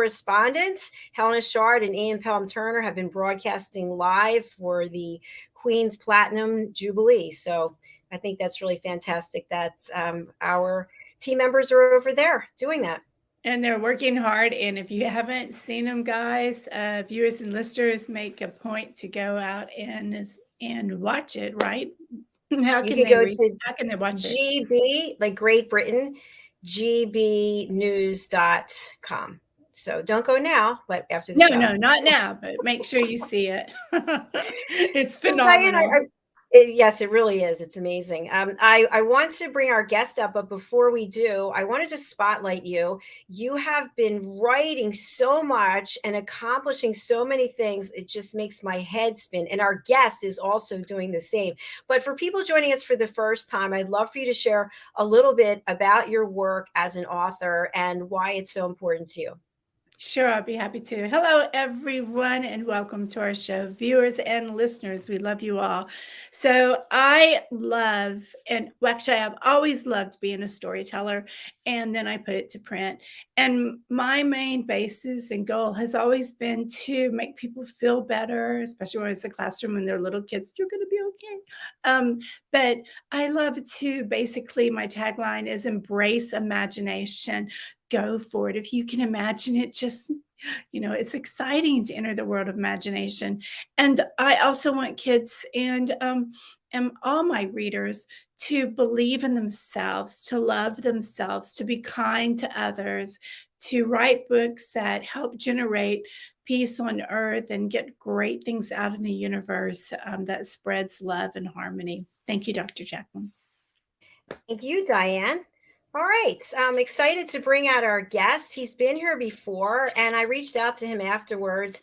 correspondents, Helena Shard and Ian Pelham Turner, have been broadcasting live for the Queen's Platinum Jubilee. So I think that's really fantastic that our team members are over there doing that. And they're working hard. And if you haven't seen them, guys, viewers and listeners, make a point to go out and watch it, right? How can they watch it? GB, like Great Britain, gbnews.com. So don't go now, but after the show. No, not now, but make sure you see it. It's so phenomenal. Diane, yes, it really is. It's amazing. I want to bring our guest up, but before we do, I want to just spotlight you. You have been writing so much and accomplishing so many things. It just makes my head spin. And our guest is also doing the same. But for people joining us for the first time, I'd love for you to share a little bit about your work as an author and why it's so important to you. Sure, I'll be happy to. Hello, everyone, and welcome to our show. Viewers and listeners, we love you all. So I love, actually, I've always loved being a storyteller, and then I put it to print. And my main basis and goal has always been to make people feel better, especially when it's a classroom and they're little kids. You're going to be okay. But I love to, basically, my tagline is embrace imagination. Go for it. If you can imagine it, just, it's exciting to enter the world of imagination. And I also want kids and all my readers to believe in themselves, to love themselves, to be kind to others, to write books that help generate peace on earth and get great things out in the universe that spreads love and harmony. Thank you, Dr. JACALYN. Thank you, Diane. All right. I'm excited to bring out our guest. He's been here before, and I reached out to him afterwards.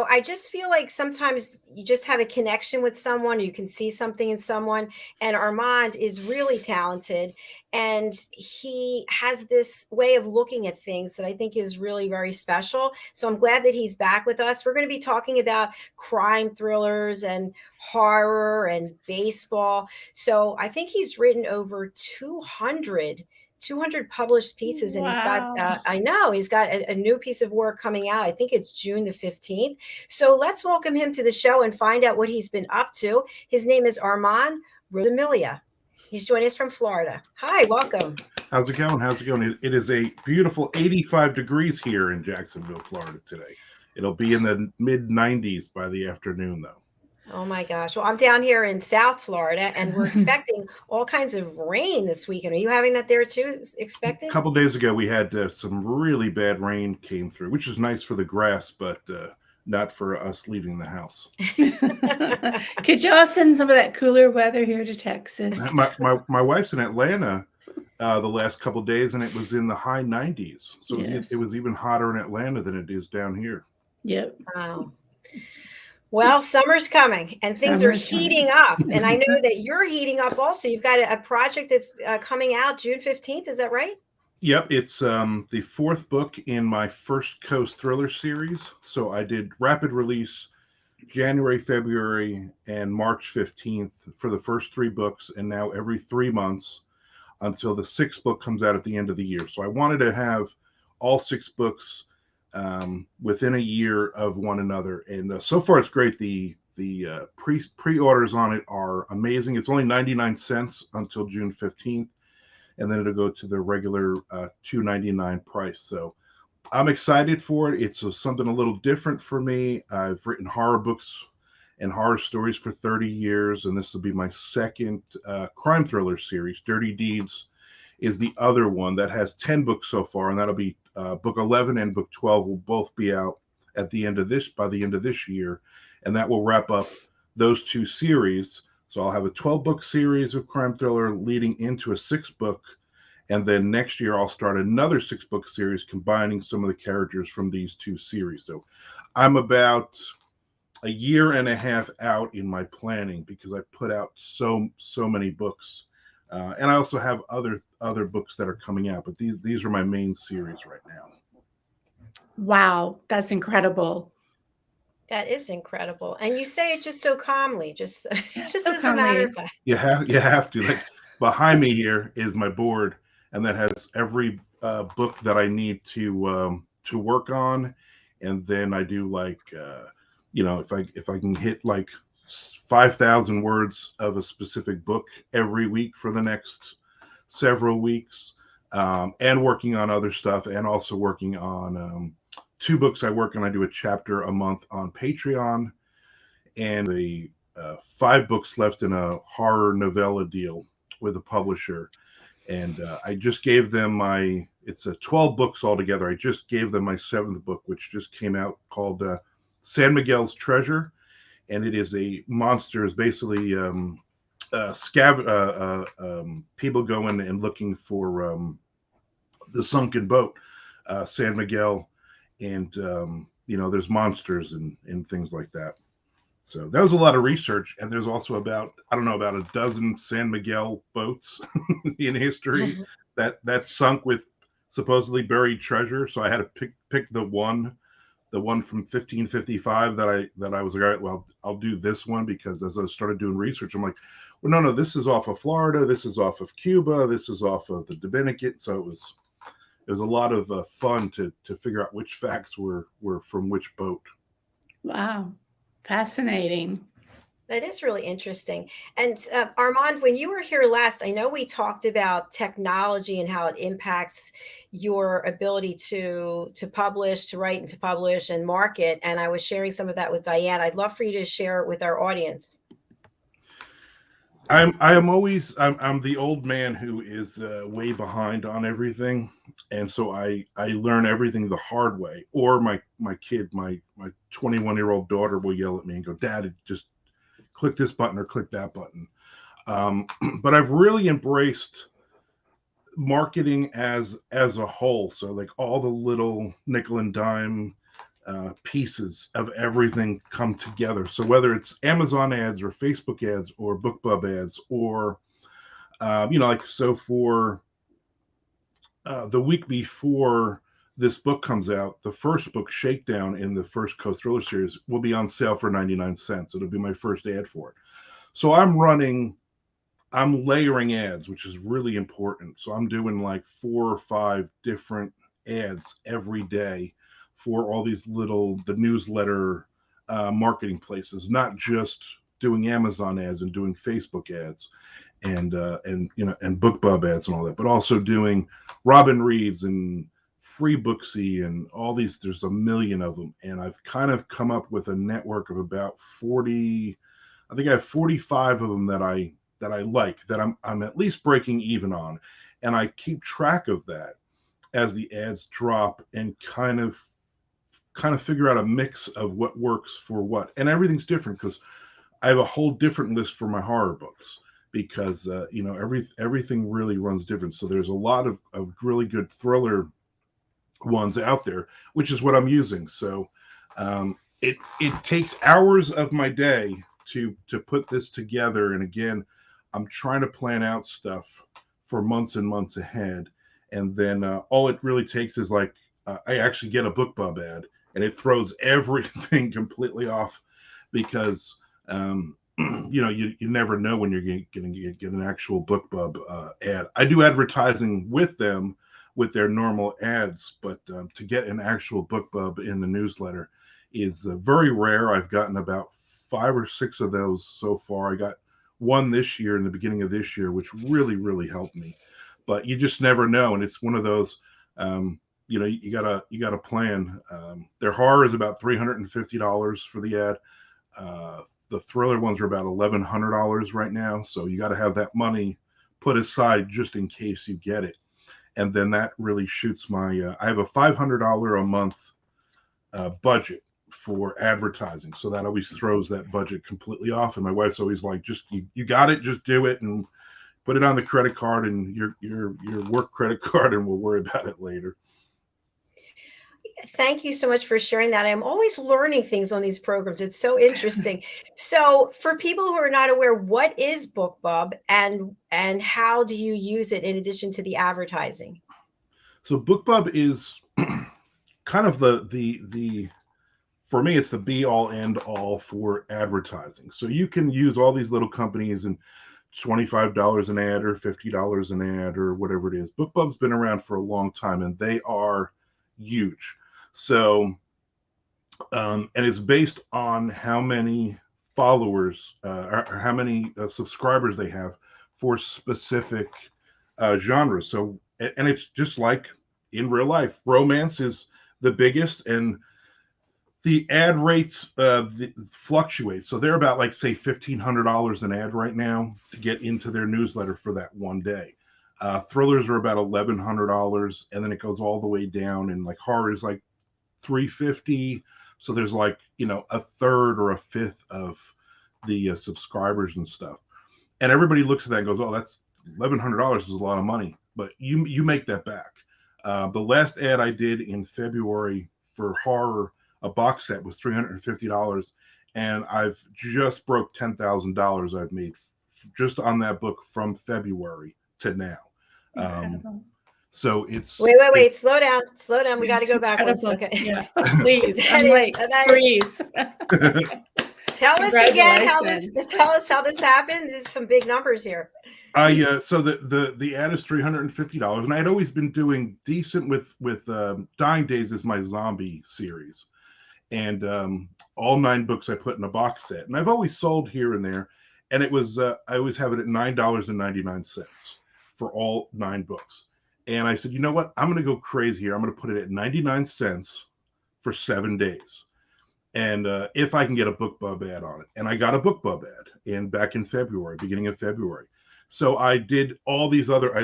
I just feel like sometimes you just have a connection with someone. You can see something in someone. And Armand is really talented, and he has this way of looking at things that I think is really very special. So I'm glad that he's back with us. We're going to be talking about crime thrillers and horror and baseball. So I think he's written over 200 published pieces. And he's got, I know, he's got a new piece of work coming out. I think it's June the 15th. So let's welcome him to the show and find out what he's been up to. His name is Armand Rosamilia. He's joining us from Florida. Hi, welcome. How's it going? It is a beautiful 85 degrees here in Jacksonville, Florida today. It'll be in the mid 90s by the afternoon, though. Oh my gosh. Well, I'm down here in South Florida, and we're expecting all kinds of rain this weekend. Are you having that there too, expected? A couple days ago, we had some really bad rain came through, which is nice for the grass, but not for us leaving the house. Could y'all send some of that cooler weather here to Texas? My wife's in Atlanta the last couple of days, and it was in the high 90s. So it was even hotter in Atlanta than it is down here. Yep. Wow. Well, summer's coming and things are heating up. And I know that you're heating up also. You've got a project that's coming out June 15th. Is that right? Yep. It's the fourth book in my First Coast Thriller series. So I did rapid release January, February, and March 15th for the first three books. And now every 3 months until the sixth book comes out at the end of the year. So I wanted to have all 6 books within a year of one another, and so far it's great. The pre-orders on it are amazing. It's only 99 cents until June 15th, and then it'll go to the regular $2.99 price. So I'm excited for it. It's something a little different for me. I've written horror books and horror stories for 30 years, and this will be my second crime thriller series. Dirty Deeds is the other one that has 10 books so far, and that'll be book 11 and book 12 will both be out by the end of this year, and that will wrap up those 2 series. So I'll have a 12-book series of crime thriller leading into a 6th book, and then next year I'll start another 6-book series combining some of the characters from these 2 series. So I'm about a year and a half out in my planning because I put out so many books. And I also have other books that are coming out, but these are my main series right now. Wow, that's incredible. That is incredible, and you say it just so calmly, just so as a matter of fact. You have to. Like behind me here is my board, and that has every book that I need to work on, and then I do like if I can hit like 5,000 words of a specific book every week for the next several weeks, and working on other stuff, and also working on 2 books I work on. I do a chapter a month on Patreon, and the 5 books left in a horror novella deal with a publisher. And I just gave them it's a 12 books altogether. I just gave them my 7th book, which just came out, called San Miguel's Treasure. And it is a monster, is basically people going and looking for the sunken boat, San Miguel. And, there's monsters and things like that. So that was a lot of research. And there's also about a dozen San Miguel boats in history that sunk with supposedly buried treasure. So I had to pick the one from 1555 that I was like, all right, well, I'll do this one, because as I started doing research, I'm like, well, no, this is off of Florida, this is off of Cuba, this is off of the Dominican. So it was a lot of fun to figure out which facts were from which boat. Wow. Fascinating. That is really interesting. And Armand, when you were here last, I know we talked about technology and how it impacts your ability to publish, to write, and to publish and market. And I was sharing some of that with Diann. I'd love for you to share it with our audience. I'm the old man who is way behind on everything, and so I learn everything the hard way. Or my 21-year-old daughter will yell at me and go, "Dad, just click this button or click that button." But I've really embraced marketing as a whole. So like all the little nickel and dime pieces of everything come together. So whether it's Amazon ads or Facebook ads or BookBub ads, or like, so for the week before this book comes out, the first book, Shakedown, in the first co-thriller series, will be on sale for 99 cents. It'll be my first ad for it. So I'm layering ads, which is really important. So I'm doing like 4 or 5 different ads every day for all these the newsletter marketing places, not just doing Amazon ads and doing Facebook ads and BookBub ads and all that, but also doing Robin Reed's and Free Booksy and all these. There's a million of them, and I've kind of come up with a network of about 40. I think I have 45 of them that I like, that I'm at least breaking even on, and I keep track of that as the ads drop, and kind of figure out a mix of what works for what. And everything's different, because I have a whole different list for my horror books, because everything really runs different. So there's a lot of really good thriller ones out there, which is what I'm using. So it takes hours of my day to put this together. And again, I'm trying to plan out stuff for months and months ahead. And then all it really takes is like, I actually get a BookBub ad, and it throws everything completely off, because you never know when you're going to get an actual BookBub ad. I do advertising with them with their normal ads, but to get an actual BookBub in the newsletter is very rare. I've gotten about 5 or 6 of those so far. I got one this year, in the beginning of this year, which really, really helped me. But you just never know, and it's one of those. You gotta plan. Their horror is about $350 for the ad. The thriller ones are about $1,100 right now. So you got to have that money put aside just in case you get it. And then that really shoots my. I have a $500 a month budget for advertising, so that always throws that budget completely off. And my wife's always like, "Just you got it, just do it, and put it on the credit card and your work credit card, and we'll worry about it later." Thank you so much for sharing that. I'm always learning things on these programs. It's so interesting. So for people who are not aware, what is BookBub, and how do you use it in addition to the advertising? So BookBub is kind of the for me, it's the be all end all for advertising. So you can use all these little companies, and $25 an ad or $50 an ad or whatever it is. BookBub's been around for a long time, and they are huge. So, and it's based on how many followers or how many subscribers they have for specific genres. So, and it's just like in real life, romance is the biggest, and the ad rates fluctuate. So they're about, like, say, $1,500 an ad right now to get into their newsletter for that one day. Thrillers are about $1,100, and then it goes all the way down, and like horror is like $350. So there's, like, a third or a fifth of the subscribers and stuff. And everybody looks at that and goes, "Oh, that's $1,100 is a lot of money," but you make that back. The last ad I did in February for horror, a box set, was $350, and I've just broke $10,000 I've made just on that book from February to now. Incredible. So it's Wait, slow down. We got to It's go backwards. incredible. Okay. Yeah, please. That I'm is- like, that is- freeze. Tell us again Congratulations. tell us how this happened. There's some big numbers here. So the ad is $350, and I had always been doing decent with Dying Days is my zombie series, and all 9 books I put in a box set, and I've always sold here and there, and it was I always have it at $9.99 for all 9 books. And I said, you know what? I'm going to go crazy here. I'm going to put it at 99 cents for 7 days. And if I can get a BookBub ad on it. And I got a BookBub ad back in February, beginning of February. So I layered all these other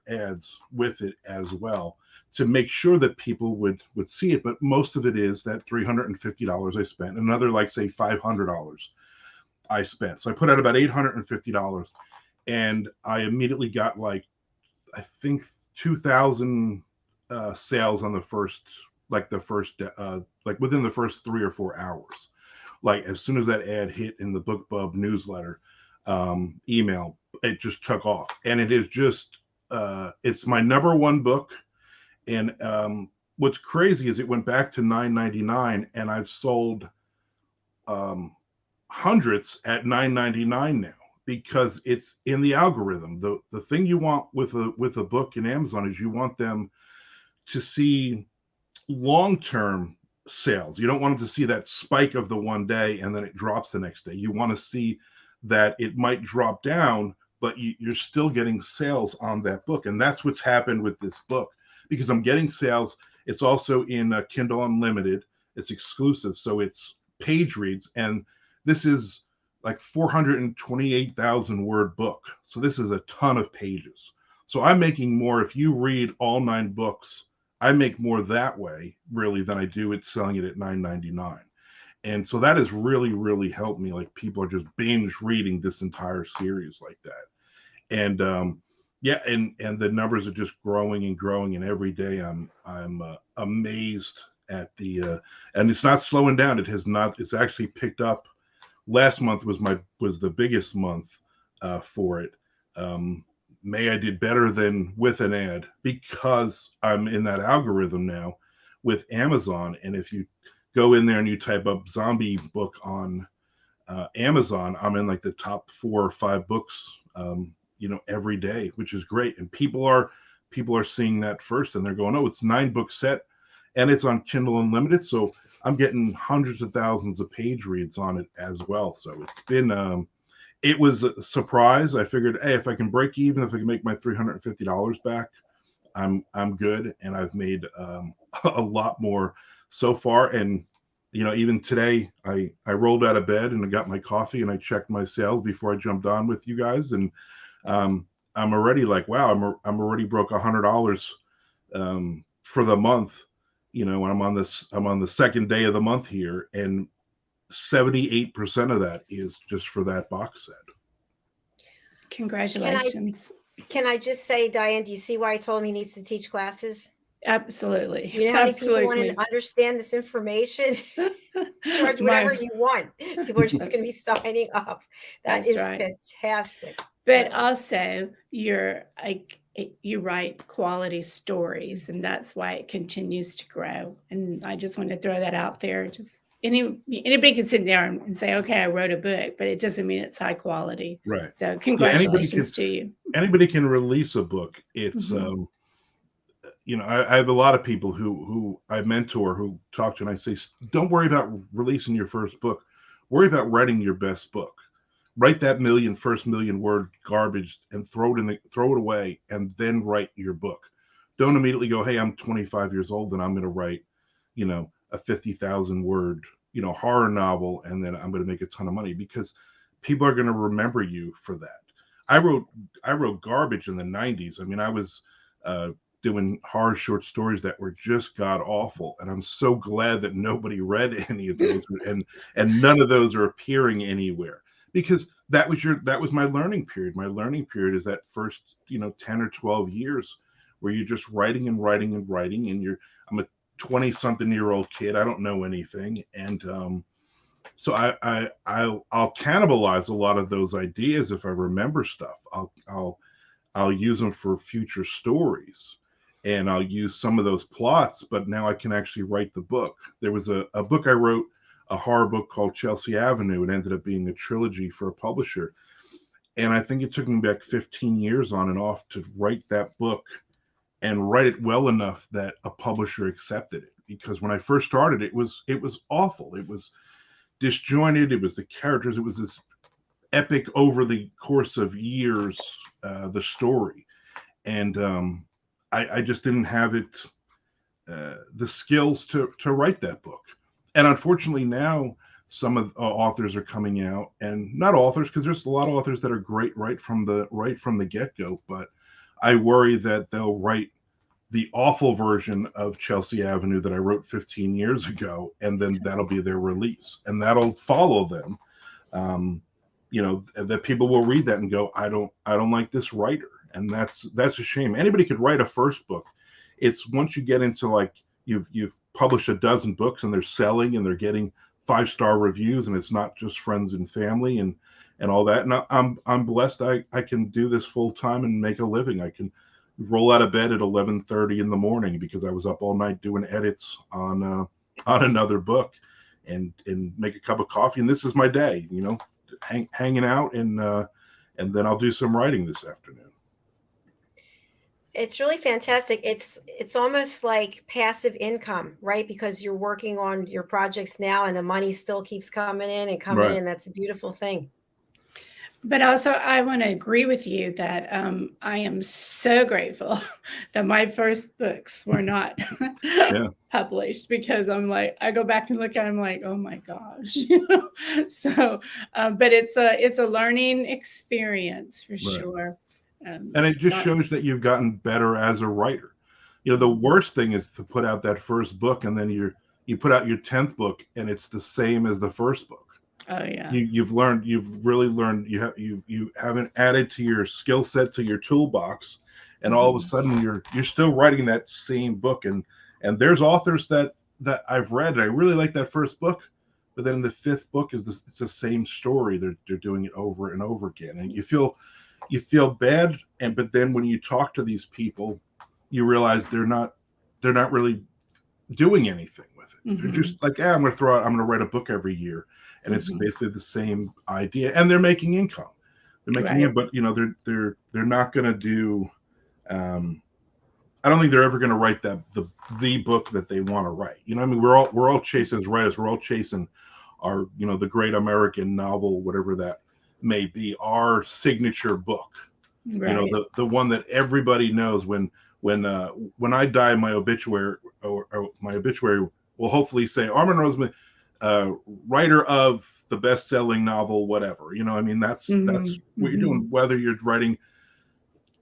ads with it as well to make sure that people would see it. But most of it is that $350 I spent, another, like, say, $500 I spent. So I put out about $850, and I immediately got, like, I think 2,000 sales on the first within the first 3 or 4 hours. Like, as soon as that ad hit in the BookBub newsletter email, it just took off. And it is just it's my #1 book. And what's crazy is it went back to $9.99, and I've sold hundreds at $9.99 now, because it's in the algorithm. The thing you want with a book in Amazon is you want them to see long-term sales. You don't want them to see that spike of the one day and then it drops the next day. You want to see that it might drop down, but you're still getting sales on that book. And that's what's happened with this book, because I'm getting sales. It's also in Kindle Unlimited. It's exclusive, so it's page reads, and this is like 428,000 word book. So this is a ton of pages. So I'm making more. If you read all 9 books, I make more that way, really, than I do it selling it at $9.99. And so that has really, really helped me. Like, people are just binge reading this entire series like that. And and the numbers are just growing and growing. And every day I'm amazed at the and it's not slowing down. It has not. It's actually picked up. Last month was the biggest month for it. May I did better than with an ad, because I'm in that algorithm now with Amazon. And if you go in there and you type up zombie book on Amazon, I'm in like the top 4 or 5 books, every day, which is great. And people are seeing that first, and they're going, "Oh, it's 9 book set, and it's on Kindle Unlimited." So I'm getting hundreds of thousands of page reads on it as well. So it's been it was a surprise. I figured, hey, if I can break even, if I can make my $350 back, I'm good. And I've made a lot more so far. And even today, I rolled out of bed and I got my coffee and I checked my sales before I jumped on with you guys. And I'm already like, wow, I'm already broke $100 for the month. When I'm on the second day of the month here, and 78% of that is just for that box set. Congratulations. Can I just say, Diane, do you see why I told him he needs to teach classes? Absolutely. You know how many people want to understand this information? Charge whatever you want. People are just going to be signing up. That's right. Fantastic. But also, you write quality stories, and that's why it continues to grow. And I just want to throw that out there. Just anybody can sit down and say, "Okay, I wrote a book," but it doesn't mean it's high quality. Right. So congratulations to you. Anybody can release a book. It's I have a lot of people who I mentor, who talk to, and I say, don't worry about releasing your first book. Worry about writing your best book. Write that first million word garbage and throw it away, and then write your book. Don't immediately go, hey, I'm 25 years old and I'm going to write, a 50,000 word, horror novel, and then I'm going to make a ton of money, because people are going to remember you for that. I wrote garbage in the 90s. I mean, I was doing horror short stories that were just god awful, and I'm so glad that nobody read any of those, and none of those are appearing anywhere, because that was my learning period. My learning period is that first 10 or 12 years where you're just writing and writing and writing, and I'm a 20-something-year-old kid. I don't know anything, and so I'll cannibalize a lot of those ideas if I remember stuff. I'll use them for future stories, and I'll use some of those plots, but now I can actually write the book. There was a book I wrote, a horror book called Chelsea Avenue. It ended up being a trilogy for a publisher. And I think it took me back 15 years on and off to write that book, and write it well enough that a publisher accepted it. Because when I first started, it was awful. It was disjointed. It was the characters. It was this epic over the course of years, the story. And I just didn't have the skills to write that book. And unfortunately now some of authors are coming out, and not authors, because there's a lot of authors that are great right from the get-go, but I worry that they'll write the awful version of Chelsea Avenue that I wrote 15 years ago, and then that'll be their release, and that'll follow them. That people will read that and go, I don't like this writer, and that's a shame. Anybody could write a first book. It's once you get into, like, you've published a dozen books and they're selling and they're getting 5-star reviews, and it's not just friends and family and all that. And I'm blessed. I can do this full time and make a living. I can roll out of bed at 11:30 in the morning because I was up all night doing edits on another book, and make a cup of coffee, and this is my day, hanging out, and then I'll do some writing this afternoon. It's really fantastic. It's almost like passive income, right? Because you're working on your projects now and the money still keeps coming in and coming Right. in. That's a beautiful thing. But also, I want to agree with you that I am so grateful that my first books were not published, because I'm like, I go back and look at them like, oh my gosh. So, but it's a learning experience for sure. And it just shows that you've gotten better as a writer. The worst thing is to put out that first book, and then you put out your 10th book and it's the same as the first book. Oh yeah. You've really learned. You haven't added to your skill set, to your toolbox, and all of a sudden you're still writing that same book. And there's authors that I've read, and I really like that first book, but then the 5th book it's the same story. They're doing it over and over again, and you feel bad. But then when you talk to these people, you realize they're not really doing anything with it. They're just like, I'm going to write a book every year, and it's basically the same idea, and they're making income. They're making it, but they're not going to do. I don't think they're ever going to write the book that they want to write. I mean, we're all chasing, as writers, we're all chasing our the great American novel, whatever that may be, our signature book. Right. The one that everybody knows. When I die, my obituary will hopefully say Armand Rosamilia, writer of the best-selling novel, whatever. I mean, that's what you're doing. Whether you're writing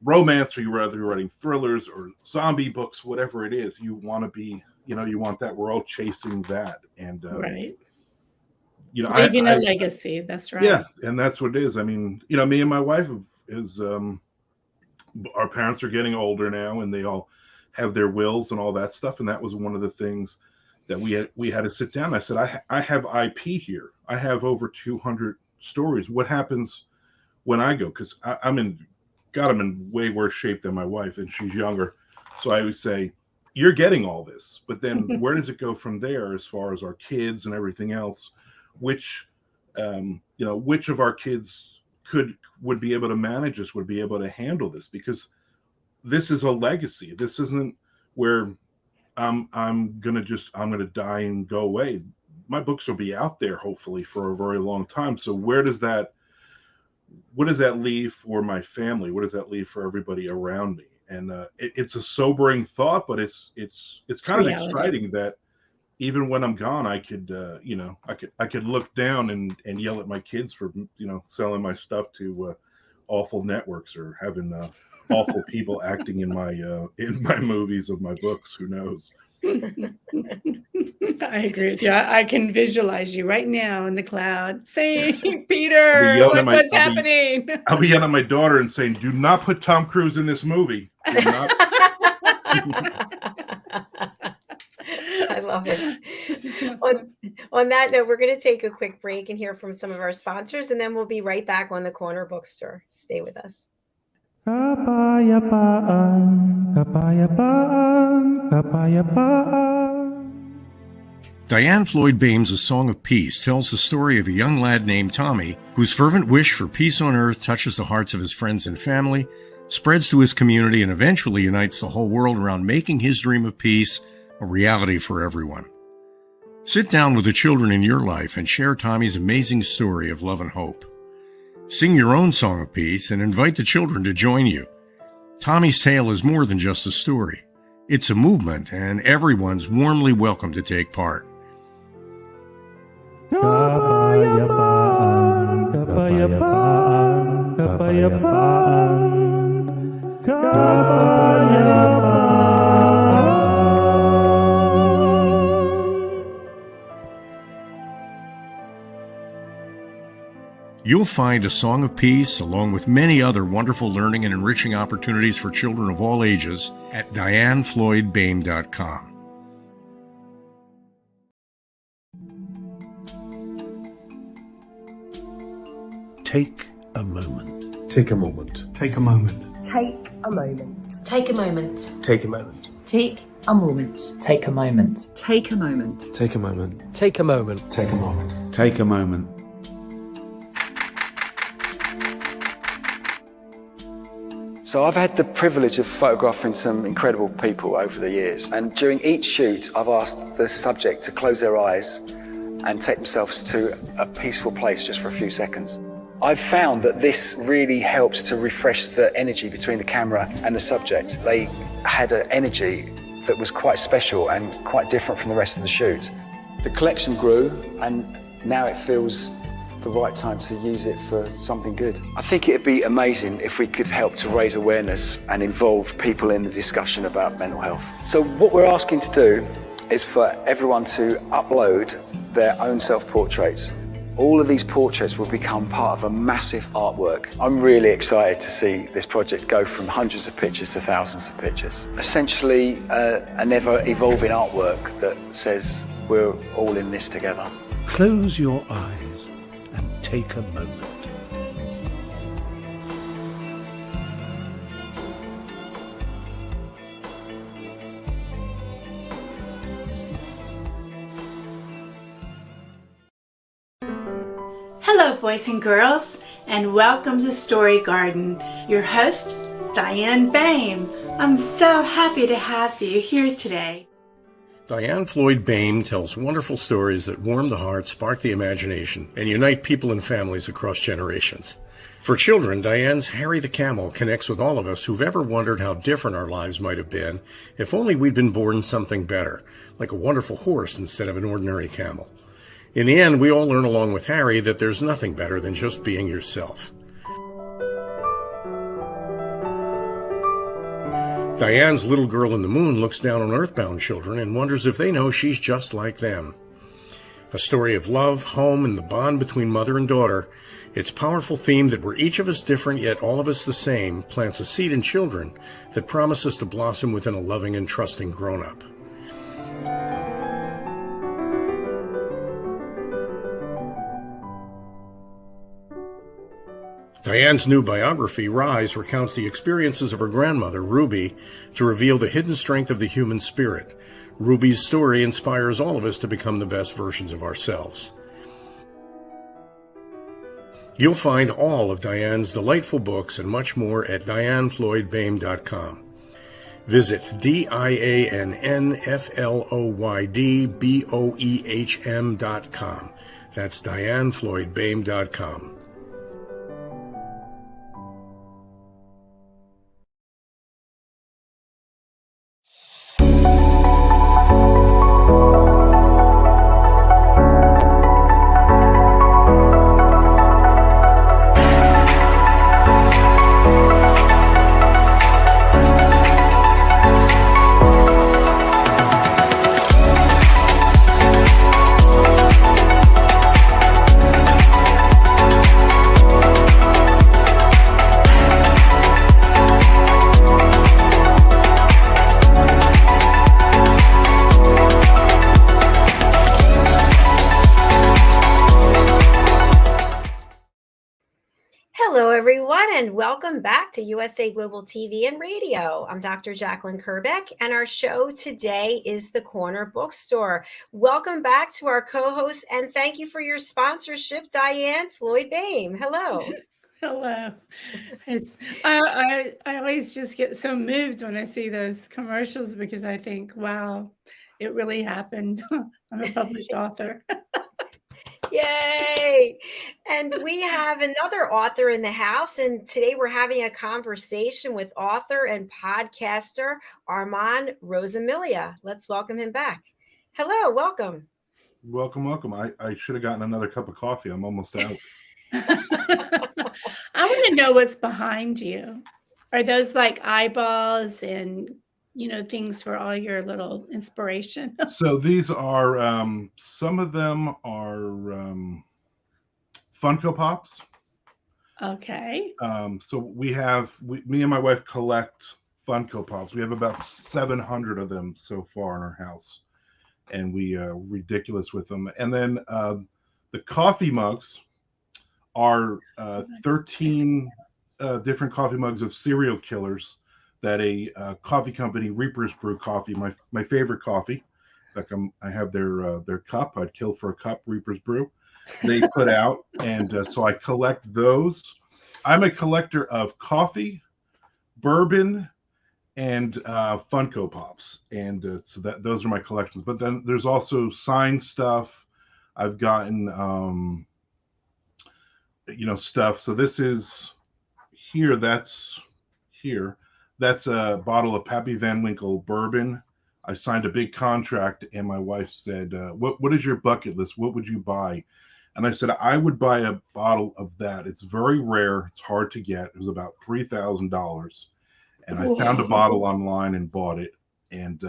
romance, or whether you're writing thrillers or zombie books, whatever it is, you want to be. You want that. We're all chasing that, and right. Leaving a legacy. That's right. Yeah, and that's what it is. I mean, me and my wife is. Our parents are getting older now, and they all have their wills and all that stuff. And that was one of the things that we had to sit down. I said, I have IP here. I have over 200 stories. What happens when I go? Because I'm in way worse shape than my wife, and she's younger. So I always say, you're getting all this, but then where does it go from there, as far as our kids and everything else? Which of our kids would be able to manage this, would be able to handle this, because this is a legacy. This isn't, where I'm gonna die and go away. My books will be out there hopefully for a very long time. So what does that leave for my family? What does that leave for everybody around me? And it's a sobering thought, but it's kind of reality. exciting that even when I'm gone, I could I could look down and yell at my kids for selling my stuff to awful networks or having awful people acting in my movies of my books. Who knows? I agree with you. I can visualize you right now in the cloud saying, Peter, what's happening? I'll be yelling at my daughter and saying, do not put Tom Cruise in this movie. Do not. I love it. On that note, we're going to take a quick break and hear from some of our sponsors, and then we'll be right back on the Corner Bookstore. Stay with us. Kapayapaan, kapayapaan, kapayapaan. Diann Floyd BOEHM's A Song of Peace tells the story of a young lad named Tommy whose fervent wish for peace on earth touches the hearts of his friends and family, spreads to his community, and eventually unites the whole world around making his dream of peace a reality for everyone. Sit down with the children in your life and share Tommy's amazing story of love and hope. Sing your own song of peace and invite the children to join you. Tommy's tale is more than just a story. It's a movement, and everyone's warmly welcome to take part. Kapayapaan, kapayapaan, kapayapaan, kapayapaan. You'll find A Song of Peace, along with many other wonderful learning and enriching opportunities for children of all ages, at DIANNFloydBOEHM.com. Take a moment. Take a moment. Take a moment. Take a moment. Take a moment. Take a moment. Take a moment. Take a moment. Take a moment. Take a moment. Take a moment. Take a moment. Take a moment. So I've had the privilege of photographing some incredible people over the years, and during each shoot I've asked the subject to close their eyes and take themselves to a peaceful place just for a few seconds. I've found that this really helps to refresh the energy between the camera and the subject. They had an energy that was quite special and quite different from the rest of the shoot. The collection grew, and now it feels the right time to use it for something good. I think it'd be amazing if we could help to raise awareness and involve people in the discussion about mental health. So what we're asking to do is for everyone to upload their own self-portraits. All of these portraits will become part of a massive artwork. I'm really excited to see this project go from hundreds of pictures to thousands of pictures. Essentially, an ever-evolving artwork that says we're all in this together. Close your eyes and take a moment. Hello, boys and girls, and welcome to Story Garden. Your host, Diann BOEHM. I'm so happy to have you here today. Diann Floyd BOEHM tells wonderful stories that warm the heart, spark the imagination, and unite people and families across generations. For children, Diann's Harry the Camel connects with all of us who've ever wondered how different our lives might have been if only we'd been born something better, like a wonderful horse instead of an ordinary camel. In the end, we all learn along with Harry that there's nothing better than just being yourself. Diann's Little Girl in the Moon looks down on earthbound children and wonders if they know she's just like them. A story of love, home, and the bond between mother and daughter, its powerful theme that we're each of us different yet all of us the same plants a seed in children that promises to blossom within a loving and trusting grown-up. Diann's new biography, Rise, recounts the experiences of her grandmother, Ruby, to reveal the hidden strength of the human spirit. Ruby's story inspires all of us to become the best versions of ourselves. You'll find all of Diann's delightful books and much more at DIANNFloydBOEHM.com. Visit DIANNFLOYDBOEHM.com. That's DiannFloydBoehm.com. Hello, everyone, and welcome back to USA Global TV and Radio. I'm Dr. JACALYN KERBECK, and our show today is The Corner Bookstore. Welcome back to our co-host, and thank you for your sponsorship, Diann Floyd BOEHM. Hello. Hello. I always just get so moved when I see those commercials because I think, wow, it really happened. I'm a published author. Yay! And we have another author in the house, and today we're having a conversation with author and podcaster Armand Rosamilia. Let's welcome him back. Hello, welcome. Welcome. I should have gotten another cup of coffee. I'm almost out. I want to know what's behind you. Are those like eyeballs and, things for all your little inspiration? So these are, some of them are Funko Pops. Okay. So me and my wife collect Funko Pops. We have about 700 of them so far in our house, and we are ridiculous with them. And then the coffee mugs are 13 different coffee mugs of serial killers that a coffee company, Reaper's Brew Coffee, my favorite coffee. In fact, I have their cup. I'd kill for a cup, Reaper's Brew. They put out, and so I collect those. I'm a collector of coffee, bourbon, and Funko Pops, and so those are my collections. But then there's also signed stuff. I've gotten stuff. So this is here. That's here. That's a bottle of Pappy Van Winkle bourbon. I signed a big contract, and my wife said, "What is your bucket list? What would you buy?" And I said, "I would buy a bottle of that. It's very rare. It's hard to get. It was about $3,000." And I found a bottle online and bought it, and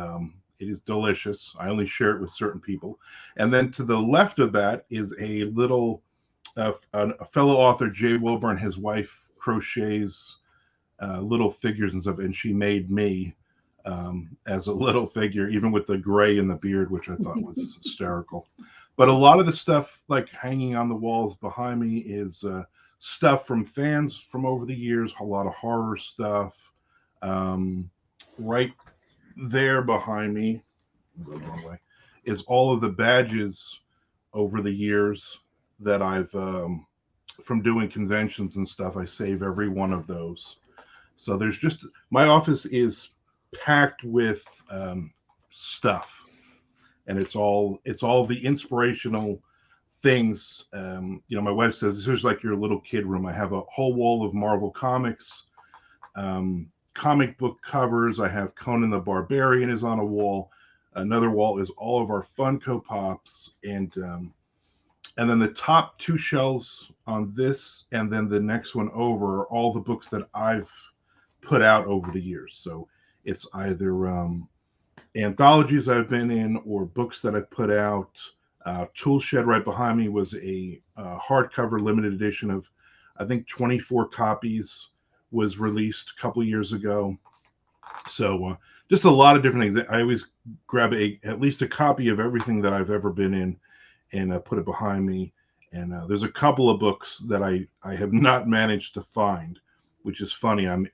it is delicious. I only share it with certain people. And then to the left of that is a little, a fellow author, Jay Wilburn, his wife crochets little figures and stuff, and she made me as a little figure, even with the gray in the beard, which I thought was hysterical. But a lot of the stuff like hanging on the walls behind me is stuff from fans from over the years, a lot of horror stuff. Right there behind me, go the wrong way, is all of the badges over the years that I've from doing conventions and stuff. I save every one of those. So there's just, my office is packed with stuff, and it's all the inspirational things. My wife says this is like your little kid room. I have a whole wall of Marvel comics, comic book covers. I have Conan the Barbarian is on a wall. Another wall is all of our Funko Pops, and then the top two shelves on this, and then the next one over, are all the books that I've put out over the years. So it's either anthologies I've been in or books that I've put out. Tool Shed right behind me was a hardcover limited edition of, I think, 24 copies was released a couple years ago. So just a lot of different things. I always grab at least a copy of everything that I've ever been in and put it behind me. And there's a couple of books that I have not managed to find, which is funny. I'm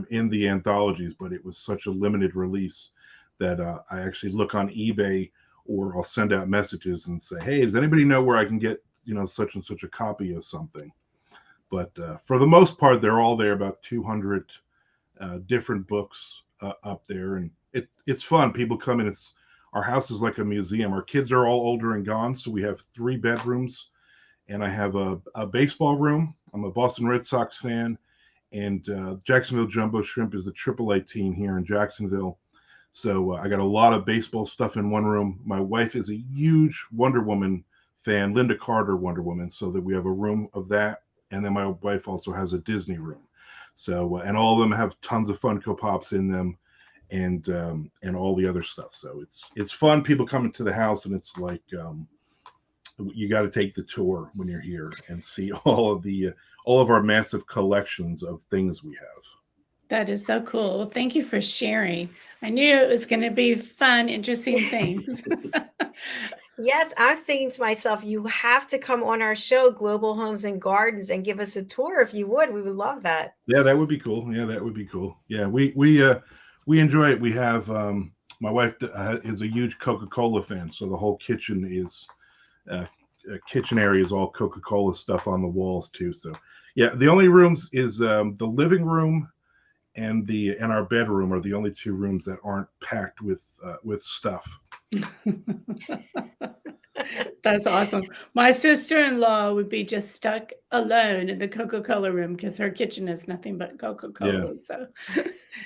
in the anthologies, but it was such a limited release that I actually look on eBay, or I'll send out messages and say, "Hey, does anybody know where I can get such and such a copy of something?" But for the most part, they're all there. About 200 different books. up there, and it's fun. People come in. Our house is like a museum. Our kids are all older and gone, so we have 3 bedrooms, and I have a baseball room. I'm a Boston Red Sox fan, and Jacksonville Jumbo Shrimp is the AAA team here in Jacksonville. So I got a lot of baseball stuff in one room. My wife is a huge Wonder Woman fan, Linda Carter Wonder Woman, so that we have a room of that. And then my wife also has a Disney room. So and all of them have tons of Funko Pops in them, and all the other stuff. So it's fun. People come into the house, and it's like you got to take the tour when you're here and see all of our massive collections of things we have. That is so cool. Well, thank you for sharing. I knew it was going to be fun, interesting things. Yes, I'm thinking to myself, you have to come on our show, Global Homes and Gardens, and give us a tour if you would. We would love that. Yeah, that would be cool. Yeah, we enjoy it. We have my wife is a huge Coca-Cola fan, so the whole kitchen is kitchen area is all Coca-Cola stuff on the walls too. So yeah, the only rooms is the living room and our bedroom are the only 2 rooms that aren't packed with stuff. That's awesome. My sister-in-law would be just stuck alone in the Coca-Cola room because her kitchen is nothing but Coca-Cola. Yeah. So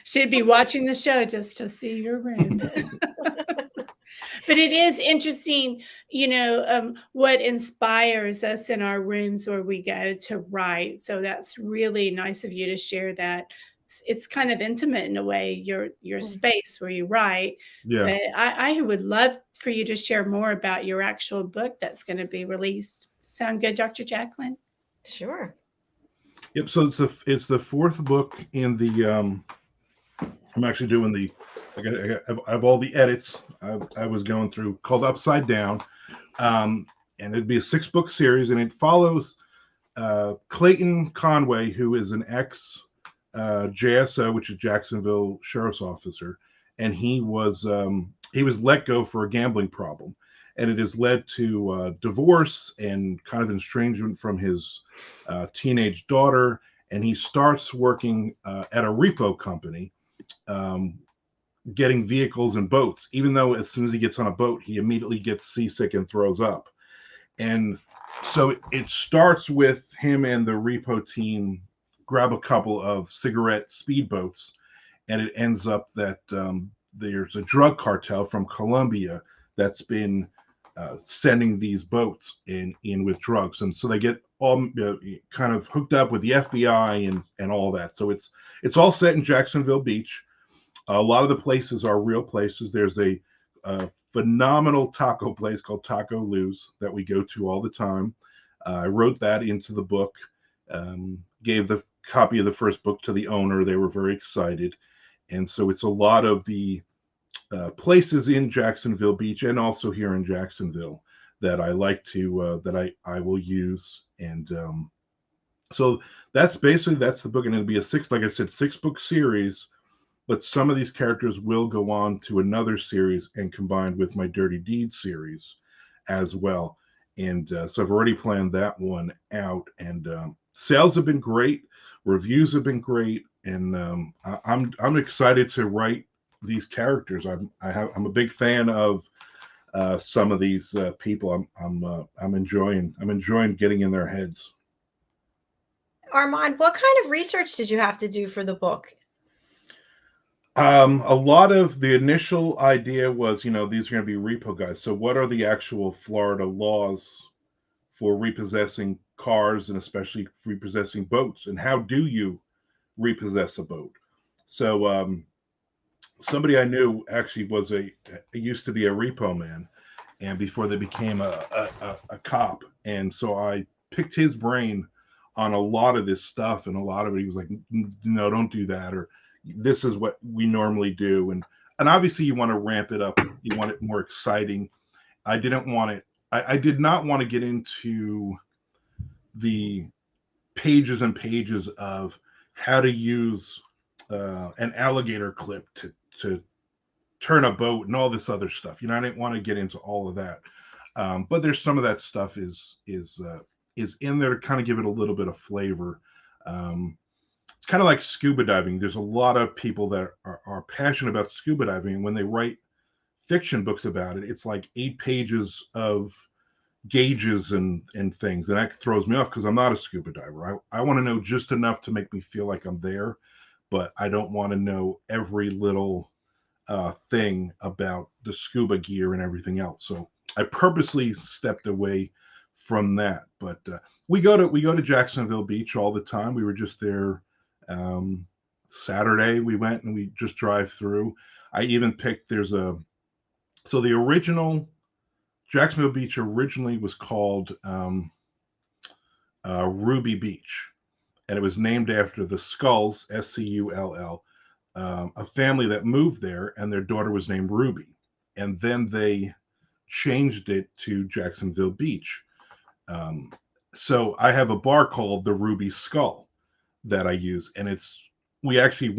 she'd be watching the show just to see your room. But it is interesting, what inspires us in our rooms where we go to write. So that's really nice of you to share that. It's kind of intimate in a way, your space where you write. Yeah. But I would love for you to share more about your actual book that's going to be released. Sound good, Dr. JACALYN? Sure. Yep. So it's the 4th book in the. I'm actually doing I have all the edits I was going through, called Upside Down, and it'd be a 6-book series, and it follows Clayton Conway, who is an ex JSO, which is Jacksonville Sheriff's Officer, and he was let go for a gambling problem, and it has led to divorce and kind of estrangement from his teenage daughter, and he starts working at a repo company, getting vehicles and boats, even though as soon as he gets on a boat, he immediately gets seasick and throws up. And so it starts with him and the repo team grab a couple of cigarette speedboats, and it ends up that there's a drug cartel from Colombia that's been sending these boats in with drugs, and so they get all kind of hooked up with the FBI and all that. So it's all set in Jacksonville Beach. A lot of the places are real places. There's a phenomenal taco place called Taco Lou's that we go to all the time. I wrote that into the book, gave the copy of the first book to the owner. They were very excited. And so it's a lot of the places in Jacksonville Beach and also here in Jacksonville that I like to, that I will use. And so that's the book. And it'll be a 6-book series. But some of these characters will go on to another series and combined with my Dirty Deeds series as well. And so I've already planned that one out. And sales have been great. Reviews have been great. And I'm excited to write these characters. I'm a big fan of some of these people. I'm enjoying getting in their heads. Armand, what kind of research did you have to do for the book? A lot of the initial idea was, these are going to be repo guys. So what are the actual Florida laws for repossessing cars and especially repossessing boats? And how do you repossess a boat? So somebody I knew actually used to be a repo man, and before they became a cop. And so I picked his brain on a lot of this stuff, and a lot of it, he was like, no, don't do that. Or this is what we normally do. And obviously you want to ramp it up. You want it more exciting. I did not want to get into the pages and pages of how to use an alligator clip to turn a boat and all this other stuff. I didn't want to get into all of that. But there's some of that stuff is in there to kind of give it a little bit of flavor. it's kind of like scuba diving. There's a lot of people that are passionate about scuba diving, and when they write fiction books about it, it's like 8 pages of gauges and things, and that throws me off because I'm not a scuba diver. I want to know just enough to make me feel like I'm there, but I don't want to know every little thing about the scuba gear and everything else. So I purposely stepped away from that. But we go to Jacksonville Beach all the time. We were just there Saturday. We went and we just drive through. I even picked the original Jacksonville Beach originally was called Ruby Beach, and it was named after the Skulls, Scull, a family that moved there, and their daughter was named Ruby. And then they changed it to Jacksonville Beach. So I have a bar called the Ruby Skull that I use, and we actually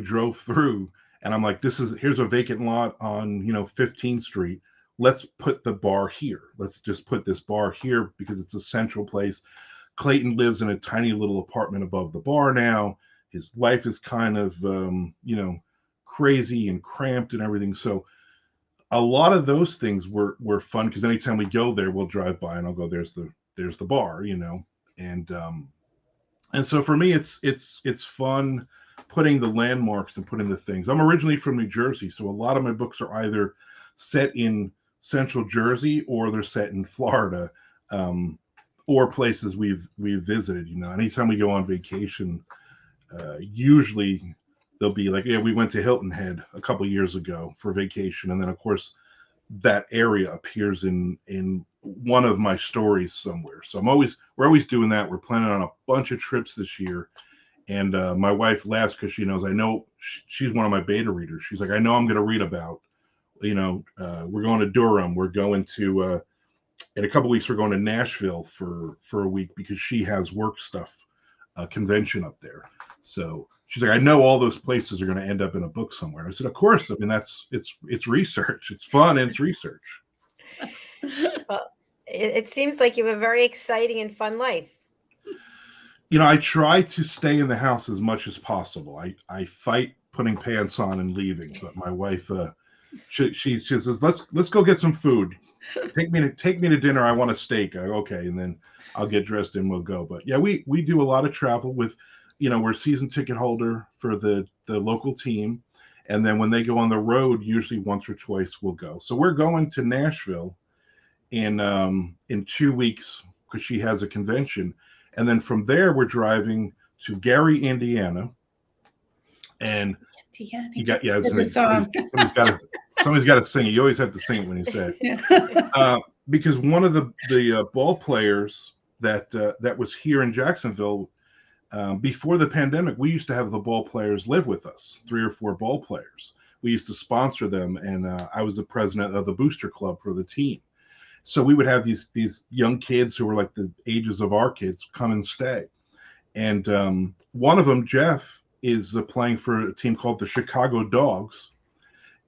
drove through, and I'm like, here's a vacant lot on 15th Street. Let's put the bar here. Let's just put this bar here because it's a central place. Clayton lives in a tiny little apartment above the bar now. His life is kind of, crazy and cramped and everything. So a lot of those things were fun because anytime we go there, we'll drive by and I'll go, there's the bar, and so for me, it's fun putting the landmarks and putting the things. I'm originally from New Jersey, so a lot of my books are either set in Central Jersey or they're set in Florida, or places we've visited. Anytime we go on vacation, usually they'll be like, yeah, we went to Hilton Head a couple years ago for vacation, and then of course that area appears in one of my stories somewhere. So we're always doing that. We're planning on a bunch of trips this year, and my wife laughs because she knows I know she's one of my beta readers. She's like, I know I'm going to read about. We're going to Durham. We're going to in a couple weeks. We're going to Nashville for a week because she has work stuff, convention up there. So she's like, I know all those places are going to end up in a book somewhere. I said, of course. I mean, it's research. It's fun and it's research. Well, it seems like you have a very exciting and fun life. I try to stay in the house as much as possible. I fight putting pants on and leaving, but my wife, she says, let's go get some food. Take me to dinner. I want a steak. I go, okay, and then I'll get dressed and we'll go. But yeah, we do a lot of travel with, we're season ticket holder for the local team, and then when they go on the road, usually once or twice we'll go. So we're going to Nashville in 2 weeks because she has a convention, and then from there we're driving to Gary, Indiana, and you got There's a song. Somebody's got to sing it. You always have to sing it when you say it. Yeah. Because one of the ball players that was here in Jacksonville before the pandemic, we used to have the ball players live with us, 3 or 4 ball players. We used to sponsor them, and I was the president of the booster club for the team. So we would have these young kids who were like the ages of our kids come and stay. And one of them, Jeff, is playing for a team called the Chicago Dogs,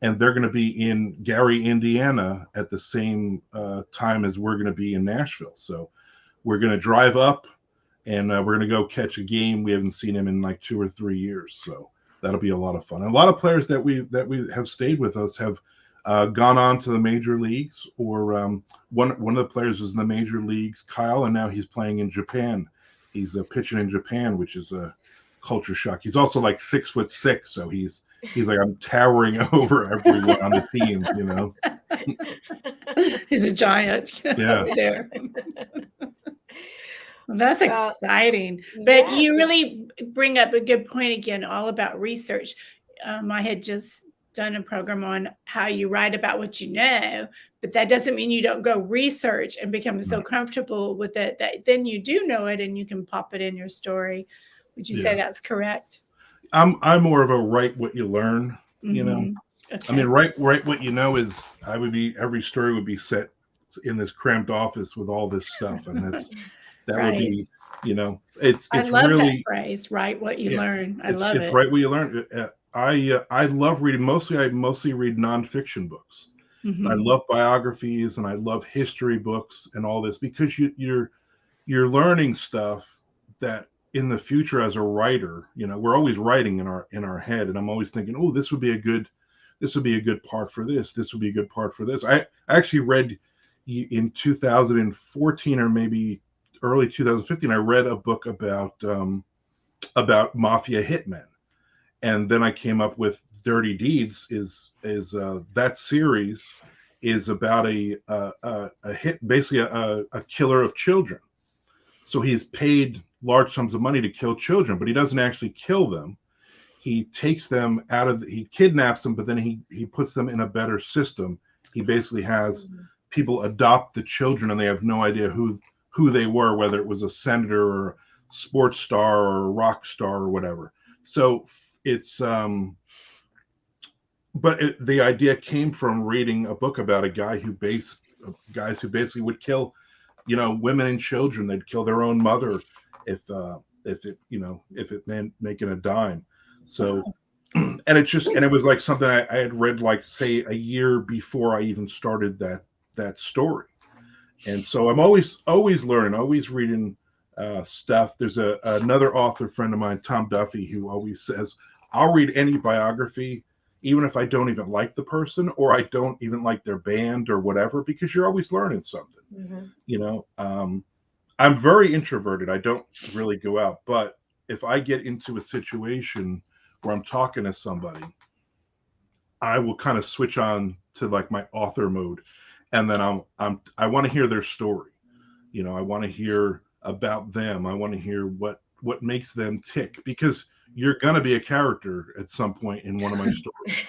and they're going to be in Gary, Indiana at the same time as we're going to be in Nashville. So we're going to drive up, and we're going to go catch a game. We haven't seen him in like 2 or 3 years, so that'll be a lot of fun. And a lot of players that we have stayed with us have gone on to the major leagues, or one of the players was in the major leagues, Kyle, and now he's playing in Japan. He's pitching in Japan, which is a culture shock. He's also like 6'6", so he's like, I'm towering over everyone on the team, He's a giant. Yeah. There. Well, that's exciting. But Yes. you really bring up a good point again, all about research. I had just done a program on how you write about what you know, but that doesn't mean you don't go research and become so comfortable with it that then you do know it and you can pop it in your story. Would you say that's correct? I'm more of a write what you learn, Okay. I mean, write what you know is every story would be set in this cramped office with all this stuff, and that would be, it's I love really that phrase, write what you learn. I love it. It's write what you learn. I love reading. I mostly read nonfiction books. Mhm. I love biographies and I love history books and all this because you're learning stuff that in the future as a writer, we're always writing in our head, and I'm always thinking, oh, this would be a good part for this. This would be a good part for this. I actually read in 2014 or maybe early 2015. I read a book about mafia hitmen, and then I came up with Dirty Deeds. That series is about basically a killer of children. So he's paid large sums of money to kill children, but he doesn't actually kill them. He takes them he kidnaps them, but then he puts them in a better system. He basically has people adopt the children, and they have no idea who they were, whether it was a senator or a sports star or a rock star or whatever. So it's the idea came from reading a book about a guy guys who basically would kill, women and children. They'd kill their own mother if it meant making a dime. So, and it was like something I had read, like, say, a year before I even started that story. And so I'm always learning, always reading stuff. There's another author friend of mine, Tom Duffy, who always says, I'll read any biography, even if I don't even like the person, or I don't even like their band or whatever, because you're always learning something. I'm very introverted. I don't really go out, but if I get into a situation where I'm talking to somebody, I will kind of switch on to like my author mode, and then I want to hear their story. I want to hear about them. I want to hear what makes them tick, because you're going to be a character at some point in one of my stories.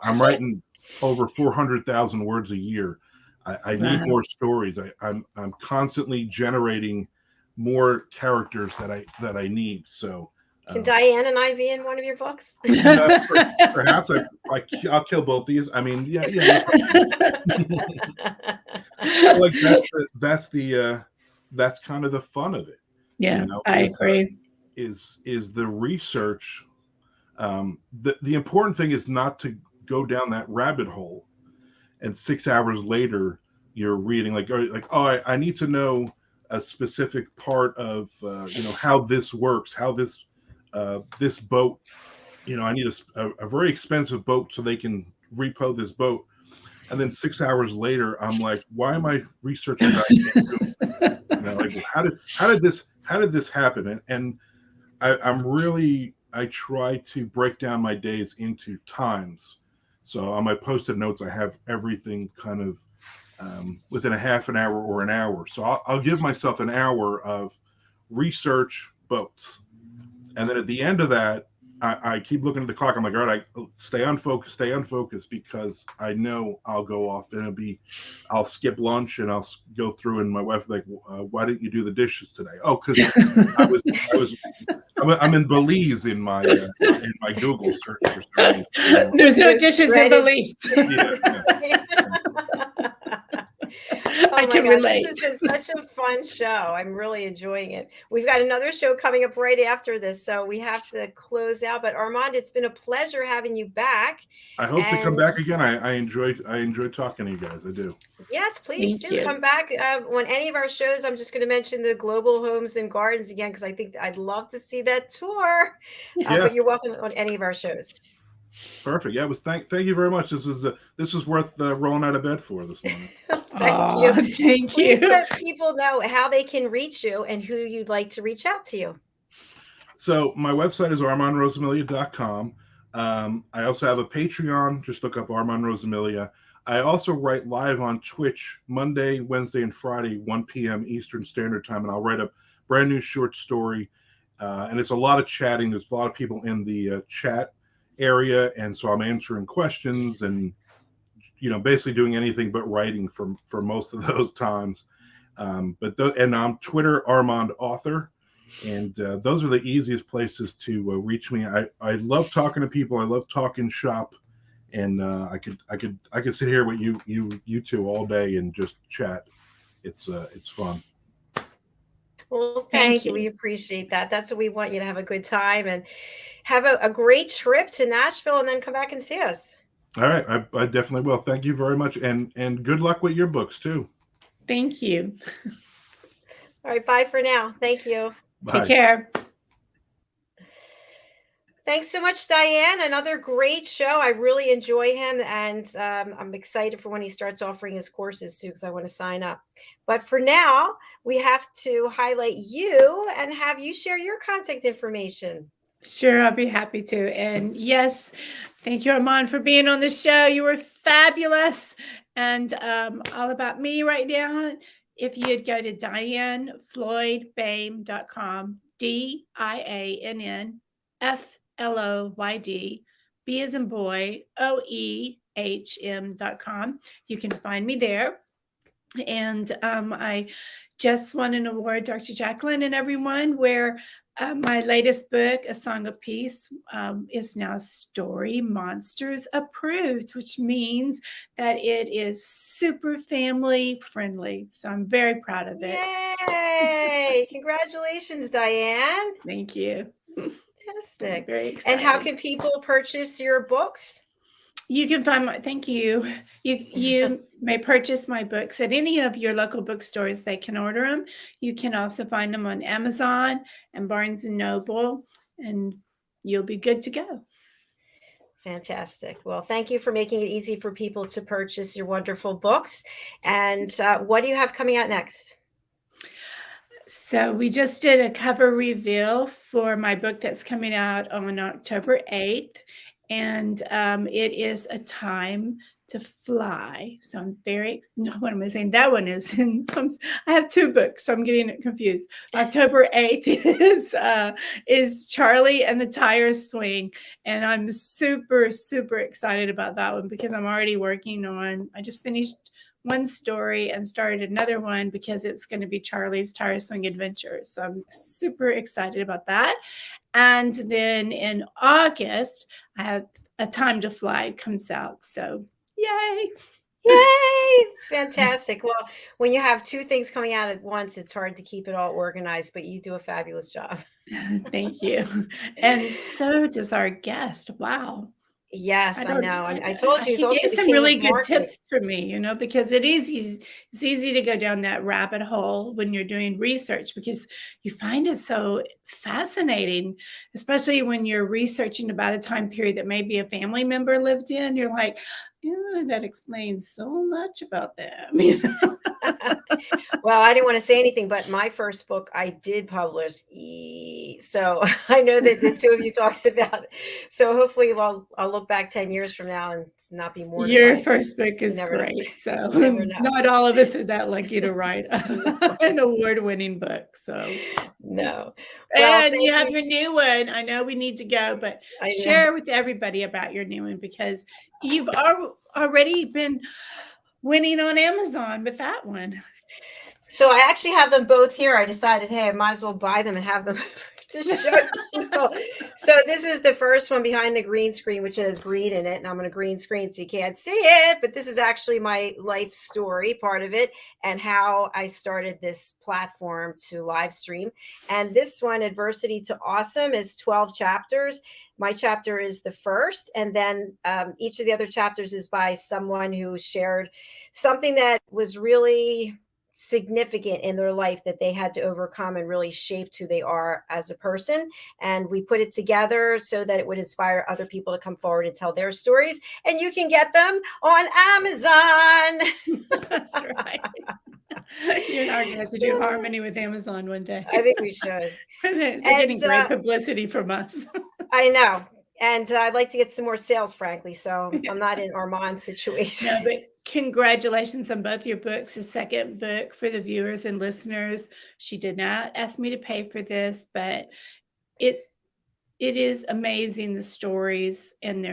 I'm writing over 400,000 words a year. I need more stories. I'm constantly generating more characters that I need. So can Diann and I be in one of your books? Perhaps I'll kill both these. I mean, yeah. Like that's kind of the fun of it. Yeah, I agree. Is the research? The important thing is not to go down that rabbit hole, and 6 hours later you're reading I need to know a specific part of how this works, how this boat, I need a very expensive boat so they can repo this boat, and then 6 hours later I'm like, why am I researching that? How did this happen? And I try to break down my days into times. So on my Post-it notes, I have everything kind of within a half an hour or an hour. So I'll give myself an hour of research boats. And then at the end of that, I keep looking at the clock. I'm like, all right, stay on focus, because I know I'll go off and I'll skip lunch and I'll go through, and my wife will be like, why didn't you do the dishes today? Oh, because I'm in Belize in my Google search for something. There's no dishes in Belize. Yeah. I can relate. This has been such a fun show. I'm really enjoying it. We've got another show coming up right after this, so we have to close out. But Armand, it's been a pleasure having you back. I hope to come back again. I enjoy talking to you guys. I do. Yes, please Thank you. come back on any of our shows. I'm just going to mention the Global Homes and Gardens again, because I think I'd love to see that tour. But you're welcome on any of our shows. Perfect. Yeah, it was. Thank you very much. This was worth rolling out of bed for this morning. Thank you. Please let people know how they can reach you and who you'd like to reach out to you. So my website is armandrosamilia.com. I also have a Patreon. Just look up Armand Rosamilia. I also write live on Twitch Monday, Wednesday, and Friday, 1 p.m. Eastern Standard Time, and I'll write a brand new short story. And it's a lot of chatting. There's a lot of people in the chat area, and so I'm answering questions and basically doing anything but writing for most of those times. And I'm Twitter Armand Author, and those are the easiest places to reach me. I love talking to people. I love talking shop, and I could sit here with you two all day and just chat. It's fun. Well, thank you. We appreciate that. That's what we want you to have a good time and have a great trip to Nashville, and then come back and see us. All right. I definitely will. Thank you very much. And good luck with your books too. Thank you. All right. Bye for now. Thank you. Take Bye. care. Thanks so much, Diane. Another great show. I really enjoy him, and I'm excited for when he starts offering his courses too, because I want to sign up. But for now, we have to highlight you and have you share your contact information. Sure, I'll be happy to. And yes, thank you, Armand, for being on the show. You were fabulous. And all about me right now, if you'd go to DIANNFLOYD.com, DIANNFLOYD, B as in boy, OEHM.com. You can find me there. And I just won an award, Dr. JACALYN and everyone, where my latest book, A Song of Peace, is now Story Monsters approved, which means that it is super family friendly. So I'm very proud of it. Yay! Congratulations, Diane. Thank you. Fantastic. Very excited. And how can people purchase your books? You can find my, thank you. You may purchase my books at any of your local bookstores. They can order them. You can also find them on Amazon and Barnes and Noble, and you'll be good to go. Fantastic. Well, thank you for making it easy for people to purchase your wonderful books. And what do you have coming out next? So we just did a cover reveal for my book that's coming out on October 8th. And it is A Time to Fly. So I'm very, no, what am I saying? That one is, I have two books, so I'm getting it confused. October 8th is Charlie and the Tire Swing. And I'm super, super excited about that one because I'm already working on, I just finished one story and started another one because it's going to be Charlie's Tire Swing Adventures. So I'm super excited about that. And then in August, I have A Time to Fly comes out. So yay. Yay. It's fantastic. Well, when you have two things coming out at once, it's hard to keep it all organized, but you do a fabulous job. Thank you. And so does our guest. Wow. Yes, I know. And I told you, He he's also gave the some king really of good marketing. tips for me, you know, because it's easy to go down that rabbit hole when you're doing research because you find it so fascinating, especially when you're researching about a time period that maybe a family member lived in. You're like, yeah, that explains so much about them. You know? Well, I didn't want to say anything, but my first book I did publish. So I know that the two of you talked about it. So hopefully I'll look back 10 years from now and not be mortified. Your first book is never know. great. So Never know. not all of us are that lucky to write an award-winning book. So no. Well, and you have your new one. I know we need to go, but share with everybody about your new one because you've already been winning on Amazon with that one. So I actually have them both here. I decided, hey, I might as well buy them and have them just show people. So this is the first one behind the green screen, which has green in it. And I'm on a green screen, so you can't see it. But this is actually my life story, part of it, and how I started this platform to live stream. And this one, Adversity to Awesome, is 12 chapters. My chapter is the first. And then each of the other chapters is by someone who shared something that was really significant in their life that they had to overcome and really shaped who they are as a person. And we put it together so that it would inspire other people to come forward and tell their stories. And you can get them on Amazon. That's right. You and I are going to have to do harmony with Amazon one day. I think we should. They're getting great publicity from us. I know. And I'd like to get some more sales, frankly. So I'm not in Armand's situation. No, but congratulations on both your books. The second book for the viewers and listeners. She did not ask me to pay for this, but it is amazing, the stories, and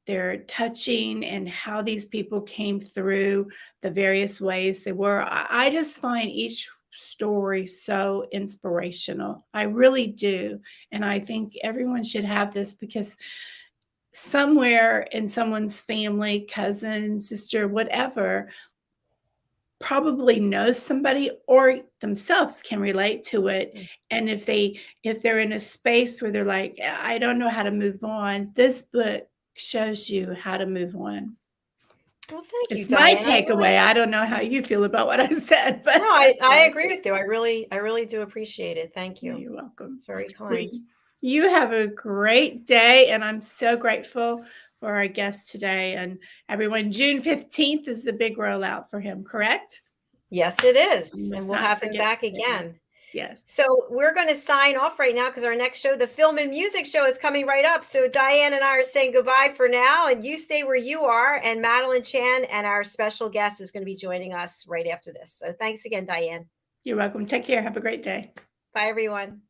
they're touching, and how these people came through the various ways they were. I just find each story so inspirational. I really do. And I think everyone should have this because somewhere in someone's family, cousin, sister, whatever, probably knows somebody or themselves can relate to it. And if they're in a space where they're like, I don't know how to move on, this book shows you how to move on. Well, thank you, It's my Diane. I takeaway. I don't know how you feel about what I said, but no, I that's my agree with you. I really do appreciate it. Thank you. You're welcome. It's very Well, kind. you have a great day, and I'm so grateful for our guest today. And everyone, June 15th is the big rollout for him, correct? Yes, it is. You And must we'll not have him forget back to say that. again. Yes. So we're going to sign off right now because our next show, the film and music show, is coming right up. So Diane and I are saying goodbye for now, and you stay where you are. And Madeline Chan and our special guest is going to be joining us right after this. So thanks again, Diane. You're welcome. Take care. Have a great day. Bye, everyone.